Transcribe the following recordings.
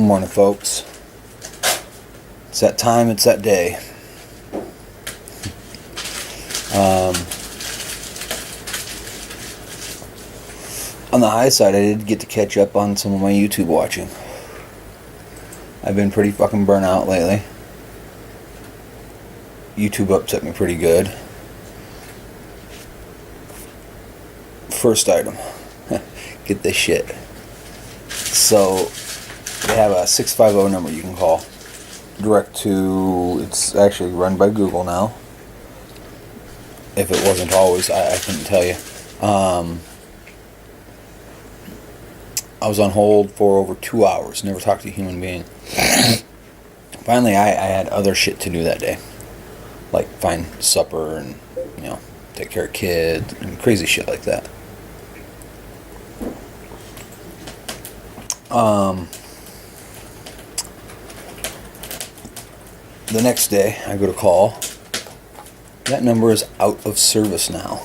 morning, folks. It's that time, it's that day. On the high side, I did get to catch up on some of my YouTube watching. I've been pretty fucking burnt out lately. YouTube upset me pretty good. First item. Get this shit. So, they have a 650 number you can call. Direct to, it's actually run by Google now. If it wasn't always, I couldn't tell you. I was on hold for over 2 hours. Never talked to a human being. Finally, I had other shit to do that day. Like find supper and, take care of kids and crazy shit like that. The next day, I go to call. That number is out of service now.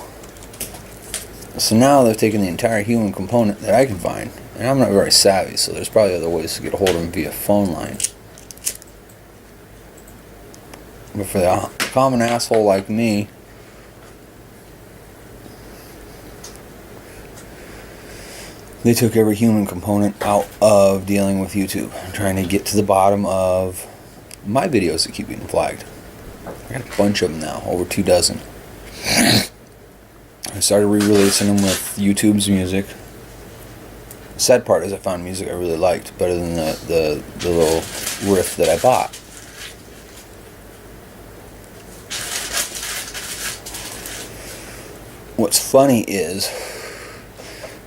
So now they've taken the entire human component that I can find. And I'm not very savvy, so there's probably other ways to get a hold of them via phone line. But for the common asshole like me, they took every human component out of dealing with YouTube. I'm trying to get to the bottom of my videos that keep getting flagged. I got a bunch of them now, over 2 dozen. I started re-releasing them with YouTube's music. The sad part is I found music I really liked better than the little riff that I bought. What's funny is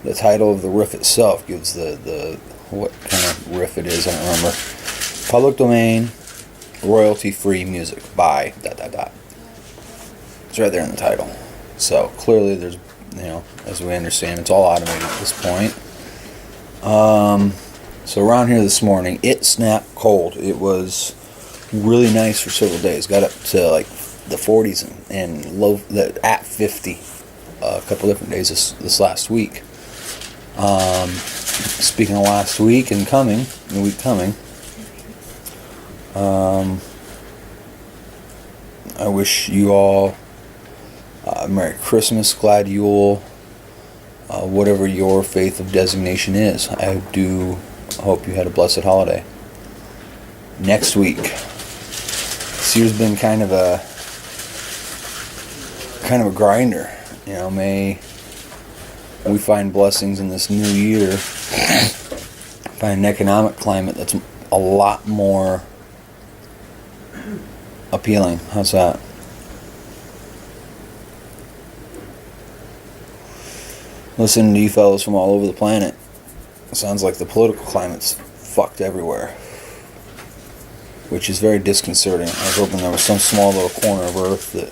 the title of the riff itself gives the what kind of riff it is, I don't remember. Public domain, royalty-free music by ... It's right there in the title. So clearly there's, as we understand, it's all automated at this point. So around here this morning, it snapped cold. It was really nice for several days. Got up to like the 40s and low at 50 a couple different days this last week. Speaking of last week and the week coming, I wish you all Merry Christmas, Glad Yule, whatever your faith of designation is. I do hope you had a blessed holiday. Next week, this year's been kind of a grinder. May we find blessings in this new year. Find an economic climate that's a lot more appealing. How's that? Listening to you fellows from all over the planet, it sounds like the political climate's fucked everywhere, which is very disconcerting. I was hoping there was some small little corner of earth that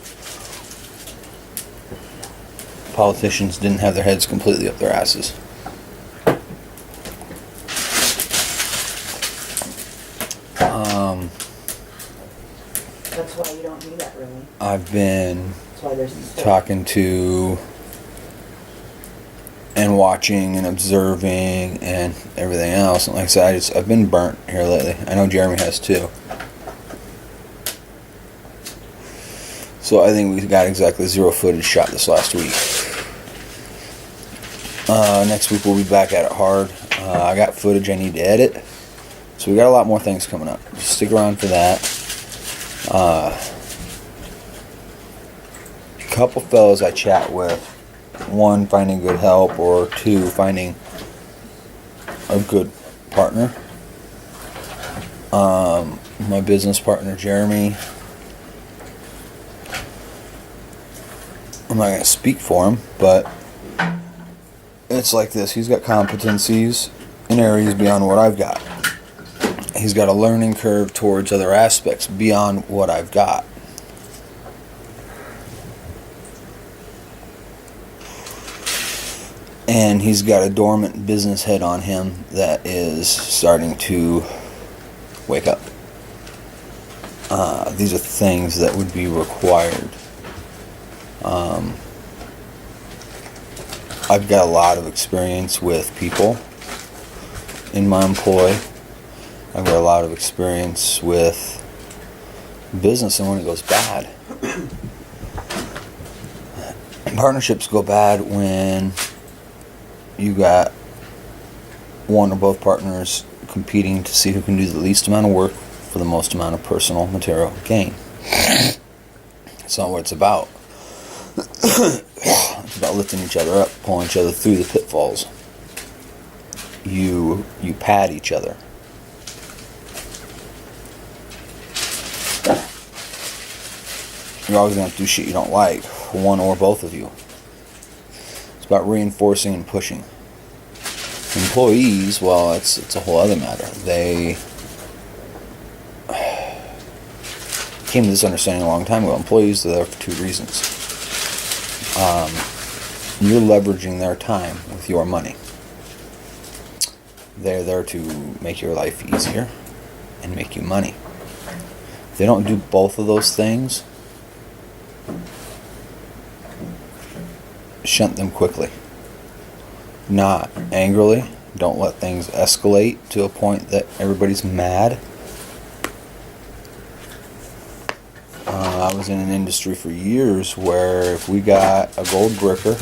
politicians didn't have their heads completely up their asses. That's why you don't do that, really. I've been talking to and watching and observing and everything else. And like I said, I've been burnt here lately. I know Jeremy has too. So I think we got exactly 0 footage shot this last week. Next week we'll be back at it hard. I got footage I need to edit. So we got a lot more things coming up. Just stick around for that. A couple fellows I chat with. 1, finding good help, or 2, finding a good partner. My business partner, Jeremy. I'm not going to speak for him, but it's like this. He's got competencies in areas beyond what I've got. He's got a learning curve towards other aspects beyond what I've got. And he's got a dormant business head on him that is starting to wake up. These are things that would be required. I've got a lot of experience with people in my employ I've got a lot of experience with business and when it goes bad. Partnerships go bad when you got one or both partners competing to see who can do the least amount of work for the most amount of personal material gain. It's not what it's about. It's about lifting each other up, pulling each other through the pitfalls. You pad each other. You're always going to do shit you don't like, one or both of you. It's about reinforcing and pushing. Employees, well, it's a whole other matter. They came to this understanding a long time ago. Employees are there for two reasons. You're leveraging their time with your money. They're there to make your life easier and make you money. If they don't do both of those things, shunt them quickly. Not angrily. Don't let things escalate to a point that everybody's mad. I was in an industry for years where if we got a gold bricker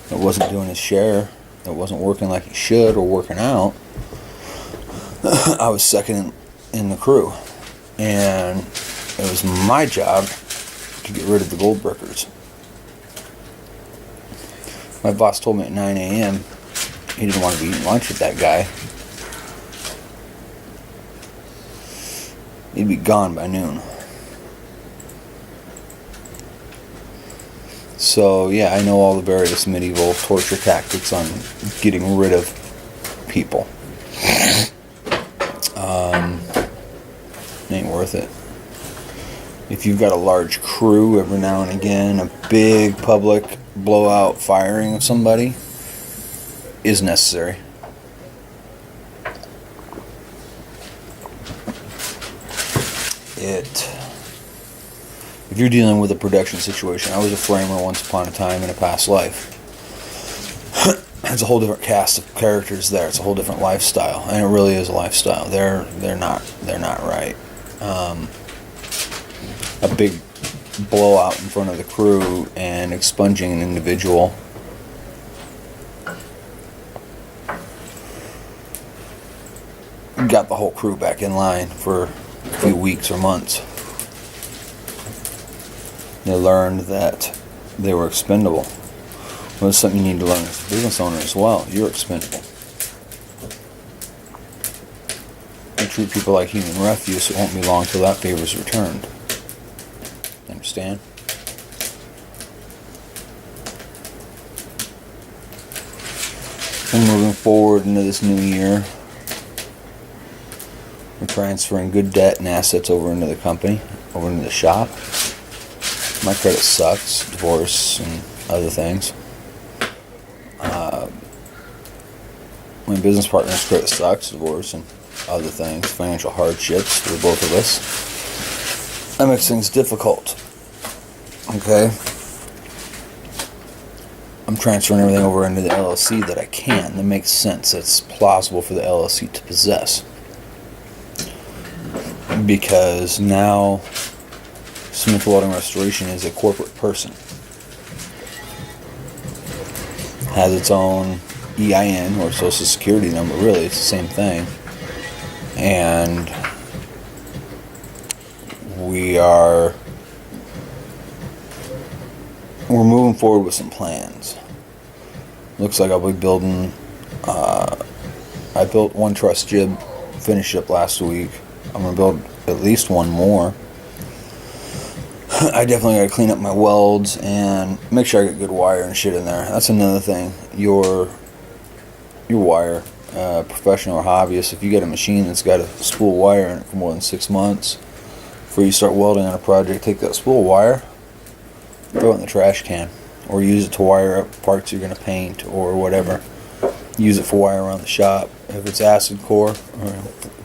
that wasn't doing his share, that wasn't working like he should or working out, I was second in the crew. And it was my job to get rid of the gold brickers. My boss told me at 9 a.m. he didn't want to be eating lunch with that guy. He'd be gone by noon. So yeah, I know all the various medieval torture tactics on getting rid of people. It ain't worth it. If you've got a large crew, every now and again, a big public blowout firing of somebody is necessary. If you're dealing with a production situation, I was a framer once upon a time in a past life. It's a whole different cast of characters there. It's a whole different lifestyle, and it really is a lifestyle. They're not right. A big blowout in front of the crew and expunging an individual got the whole crew back in line for a few weeks or months. They learned that they were expendable. Well, it's something you need to learn as a business owner as well. You're expendable. You treat people like human refuse, it won't be long till that favor is returned. Understand? And moving forward into this new year, we're transferring good debt and assets over into the company, over into the shop. My credit sucks, divorce and other things. My business partner's credit sucks, divorce and other things, financial hardships for both of us. That makes things difficult. Okay? I'm transferring everything over into the LLC that I can. That makes sense. It's plausible for the LLC to possess. Because now Smith Welding Restoration is a corporate person. Has its own EIN or social security number, really, it's the same thing. And we're moving forward with some plans. Looks like I'll be building, I built one truss jib, finished up last week. I'm going to build at least one more. I definitely got to clean up my welds and make sure I get good wire and shit in there. That's another thing. Your wire, professional or hobbyist, if you get a machine that's got a spool of wire in it for more than 6 months, before you start welding on a project, take that spool of wire, throw it in the trash can, or use it to wire up parts you're going to paint or whatever. Use it for wire around the shop. If it's acid core or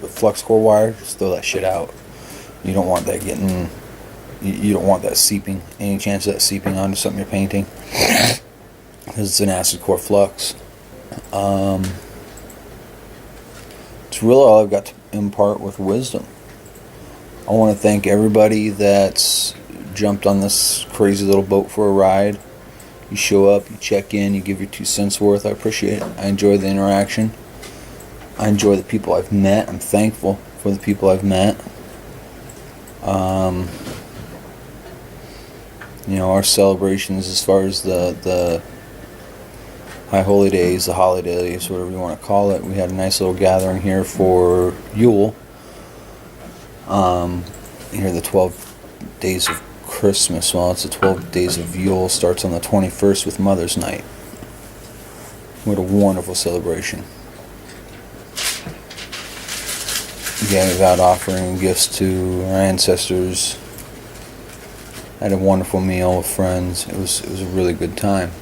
flux core wire, just throw that shit out. You don't want that getting, you don't want that seeping, any chance of that seeping onto something you're painting, because it's an acid core flux. It's really all I've got impart with wisdom. I want to thank everybody that's jumped on this crazy little boat for a ride. You show up, you check in, you give your 2 cents worth. I appreciate it. I enjoy the interaction. I enjoy the people I've met. I'm thankful for the people I've met. Our celebrations as far as the High Holy Days, the holidays, whatever you want to call it. We had a nice little gathering here for Yule. Here the 12 days of Christmas. Well, it's the 12 days of Yule. Starts on the 21st with Mother's Night. What a wonderful celebration. Gave out offering gifts to our ancestors. Had a wonderful meal with friends. It was a really good time.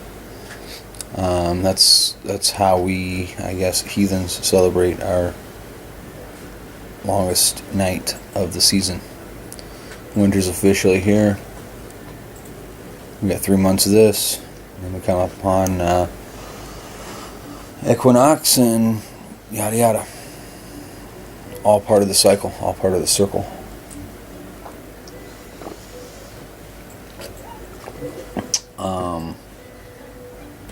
That's how we, I guess, heathens celebrate our longest night of the season. Winter's officially here. We got 3 months of this, and then we come up on equinox and yada yada. All part of the cycle, all part of the circle.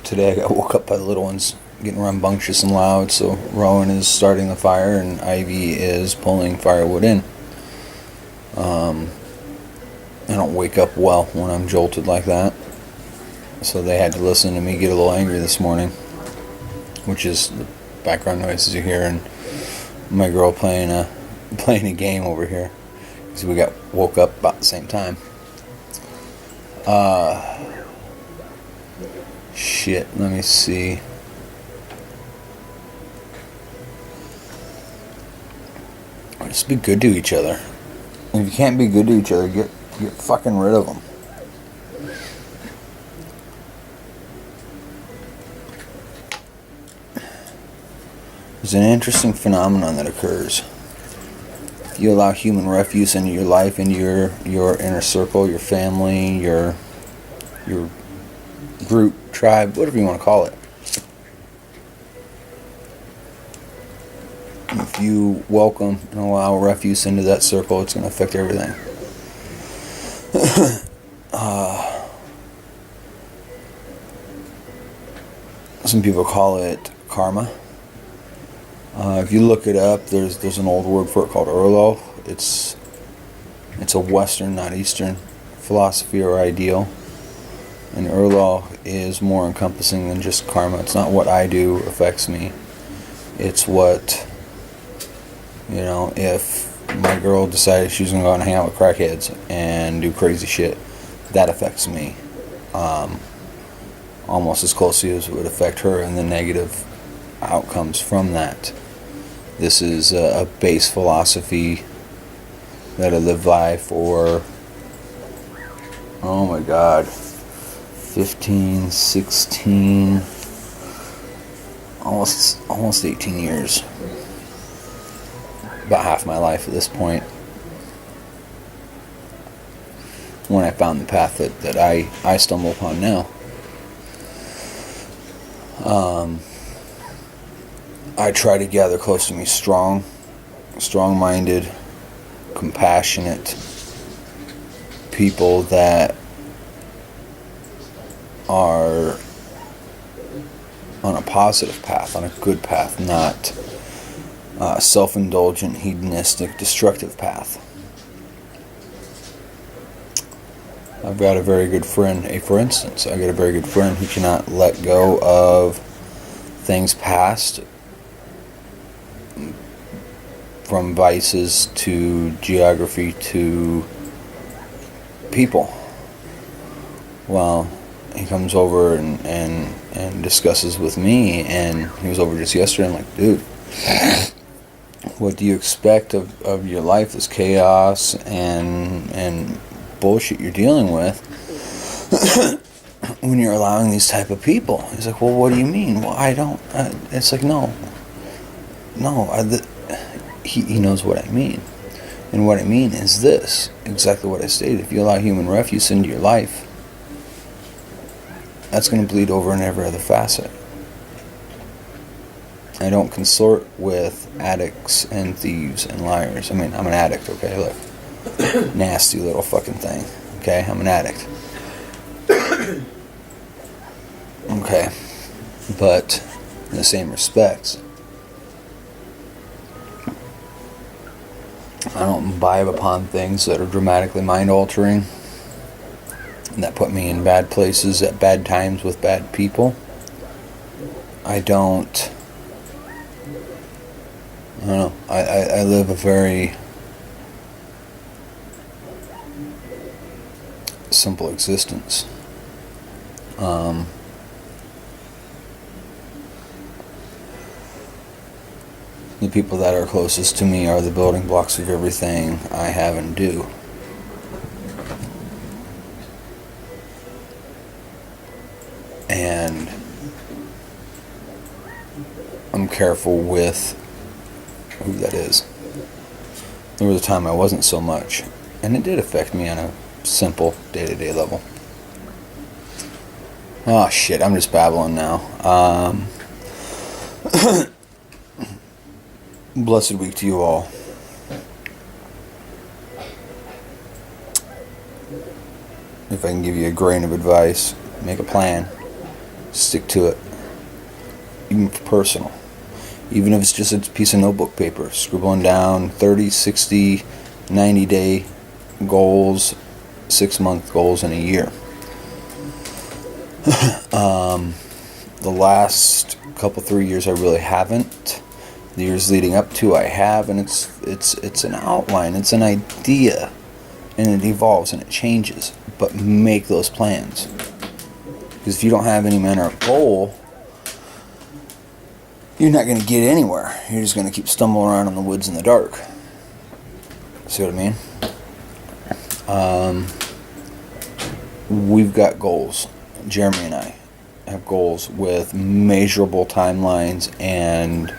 Today I got woke up by the little ones getting rambunctious and loud, so Rowan is starting the fire and Ivy is pulling firewood in. I don't wake up well when I'm jolted like that, so they had to listen to me get a little angry this morning, which is the background noises you hear, and my girl playing a game over here because we got woke up about the same time. Shit, let me see. Just be good to each other. If you can't be good to each other, get fucking rid of them. There's an interesting phenomenon that occurs. You allow human refuse into your life, into your inner circle, your family, your group, tribe, whatever you want to call it. If you welcome and allow refuse into that circle, it's going to affect everything. Some people call it karma. If you look it up, there's an old word for it called Urlo. It's a Western, not Eastern, philosophy or ideal. And Urlo is more encompassing than just karma. It's not what I do affects me. It's what, if my girl decided she was going to go out and hang out with crackheads and do crazy shit, that affects me. Almost as closely as it would affect her, and the negative outcomes from that. This is a base philosophy that I live by for, oh my God, 15, 16, almost 18 years. About half my life at this point. When I found the path that I stumble upon now. I try to gather close to me strong-minded, compassionate people that are on a positive path, on a good path, not self-indulgent, hedonistic, destructive path. I've got a very good friend, for instance, I got a very good friend who cannot let go of things past, from vices to geography to people. Well, he comes over and discusses with me, and he was over just yesterday. I'm like, dude, what do you expect of your life, this chaos and bullshit you're dealing with when you're allowing these type of people? He's like, well, what do you mean? Well, I don't. It's like, no. He knows what I mean. And what I mean is this, exactly what I stated. If you allow human refuse into your life, that's going to bleed over in every other facet. I don't consort with addicts and thieves and liars. I mean, I'm an addict, okay? Look. Nasty little fucking thing. Okay? I'm an addict. Okay. But in the same respects, I don't imbibe upon things that are dramatically mind-altering and that put me in bad places at bad times with bad people. I don't know. I live a very simple existence. The people that are closest to me are the building blocks of everything I have and do. And I'm careful with who that is. There was a time I wasn't so much, and it did affect me on a simple day-to-day level. Oh shit, I'm just babbling now. Blessed week to you all. If I can give you a grain of advice, make a plan. Stick to it. Even for personal. Even if it's just a piece of notebook paper. Scribbling down 30, 60, 90-day goals, 6-month goals in a year. The last couple 3 years I really haven't. The years leading up to I have, and it's an outline, it's an idea, and it evolves and it changes. But make those plans, because if you don't have any manner of goal, you're not going to get anywhere. You're just going to keep stumbling around in the woods in the dark. See what I mean? We've got goals. Jeremy and I have goals with measurable timelines and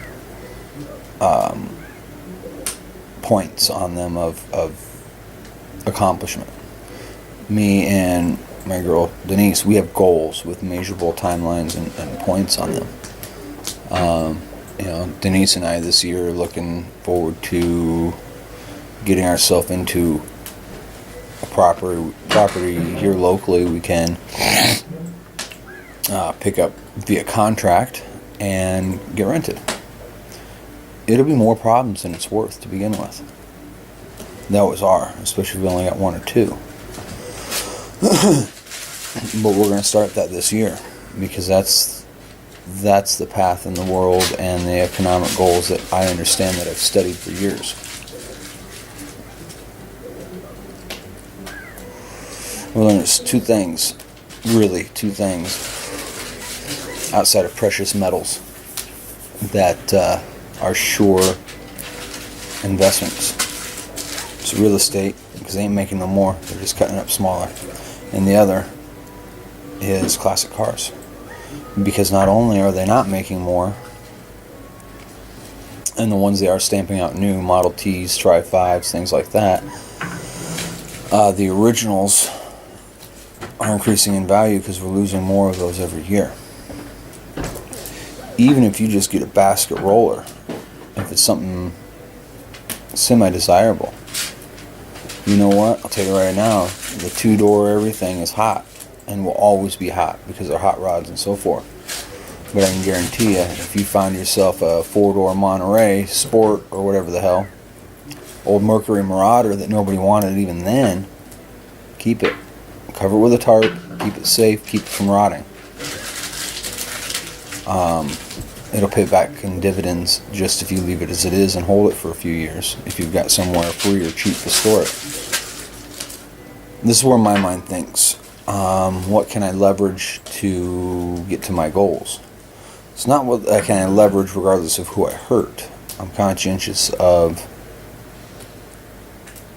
points on them of accomplishment. Me and my girl Denise, we have goals with measurable timelines and points on them. Denise and I this year are looking forward to getting ourselves into a property here locally we can pick up via contract and get rented. It'll be more problems than it's worth to begin with. They always are, especially if we only got one or two. But we're going to start that this year, because that's the path in the world and the economic goals that I understand, that I've studied for years. Well, there's two things outside of precious metals that are sure investments. It's real estate, because they ain't making no more, they're just cutting it up smaller. And the other is classic cars, because not only are they not making more, and the ones they are stamping out new, Model Ts, Tri-5s, things like that, the originals are increasing in value because we're losing more of those every year. Even if you just get a basket roller, if it's something semi-desirable, you know what? I'll tell you right now, the two-door everything is hot and will always be hot because they're hot rods and so forth. But I can guarantee you, if you find yourself a four-door Monterey Sport or whatever the hell, old Mercury Marauder that nobody wanted even then, keep it. Cover it with a tarp, keep it safe, keep it from rotting. It'll pay back in dividends just if you leave it as it is and hold it for a few years, if you've got somewhere free or cheap to store it. This is where my mind thinks. What can I leverage to get to my goals? It's not what I can leverage regardless of who I hurt. I'm conscientious of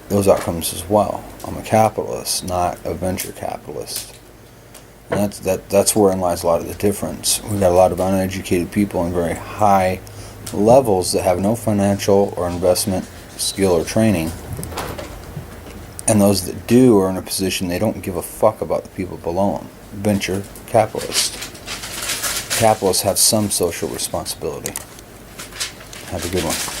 those outcomes as well. I'm a capitalist, not a venture capitalist. And that's wherein lies a lot of the difference. We've got a lot of uneducated people in very high levels that have no financial or investment skill or training. And those that do are in a position they don't give a fuck about the people below them. Venture capitalists. Capitalists have some social responsibility. Have a good one.